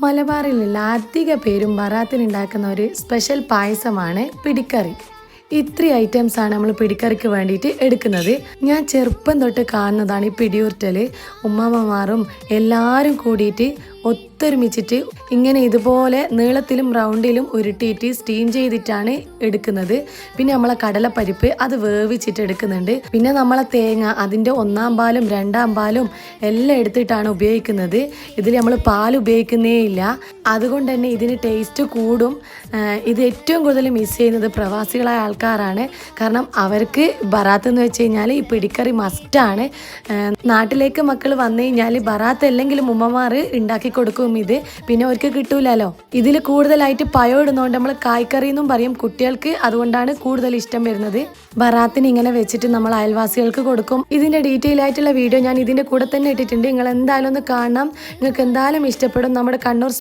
മലബാറിലുള്ള അധിക പേരും ബറാത്തിനുണ്ടാക്കുന്ന ഒരു സ്പെഷ്യൽ പായസമാണ് പിടിക്കറി. ഇത്രയും ഐറ്റംസാണ് നമ്മൾ പിടിക്കറിക്ക് വേണ്ടിയിട്ട് എടുക്കുന്നത്. ഞാൻ ചെറുപ്പം തൊട്ട് കാണുന്നതാണ് ഈ പിടിയുരുട്ടൽ. ഉമ്മാമ്മമാരും എല്ലാവരും കൂടിയിട്ട് ഒത്തൊരുമിച്ചിട്ട് ഇങ്ങനെ ഇതുപോലെ നീളത്തിലും റൗണ്ടിലും ഉരുട്ടിയിട്ട് സ്റ്റീം ചെയ്തിട്ടാണ് എടുക്കുന്നത്. പിന്നെ നമ്മളെ കടലപ്പരിപ്പ് അത് വേവിച്ചിട്ട് എടുക്കുന്നുണ്ട്. പിന്നെ നമ്മളെ തേങ്ങ അതിൻ്റെ 1-ാം പാലും 2-ാം പാലും എല്ലാം എടുത്തിട്ടാണ് ഉപയോഗിക്കുന്നത്. ഇതിൽ നമ്മൾ പാൽ ഉപയോഗിക്കുന്നേ ഇല്ല. അതുകൊണ്ട് തന്നെ ഇതിന് ടേസ്റ്റ് കൂടും. ഇത് ഏറ്റവും കൂടുതൽ മിസ് ചെയ്യുന്നത് പ്രവാസികളായ ആൾക്കാരാണ്. കാരണം അവർക്ക് ബറാത്ത് എന്ന് വെച്ച് കഴിഞ്ഞാൽ ഈ പിടിക്കറി മസ്റ്റാണ്. നാട്ടിലേക്ക് മക്കൾ വന്നു കഴിഞ്ഞാൽ ബറാത്ത് അല്ലെങ്കിലും ഉമ്മമാർ ഉണ്ടാക്കി കൊടുക്കും ഇത്. പിന്നെ അവർക്ക് കിട്ടൂലല്ലോ. ഇതിൽ കൂടുതലായിട്ട് പഴം ഇടുന്നതുകൊണ്ട് നമ്മൾ കായ്ക്കറി എന്നും പറയും കുട്ടികൾക്ക്. അതുകൊണ്ടാണ് കൂടുതൽ ഇഷ്ടം വരുന്നത്. ബറാത്തിന് ഇങ്ങനെ വെച്ചിട്ട് നമ്മൾ അയൽവാസികൾക്ക് കൊടുക്കും. ഇതിൻ്റെ ഡീറ്റെയിൽ ആയിട്ടുള്ള വീഡിയോ ഞാൻ ഇതിൻ്റെ കൂടെ തന്നെ ഇട്ടിട്ടുണ്ട്. നിങ്ങൾ എന്തായാലും ഒന്ന് കാണണം. നിങ്ങൾക്ക് എന്തായാലും ഇഷ്ടപ്പെടും. നമ്മുടെ കണ്ണൂർ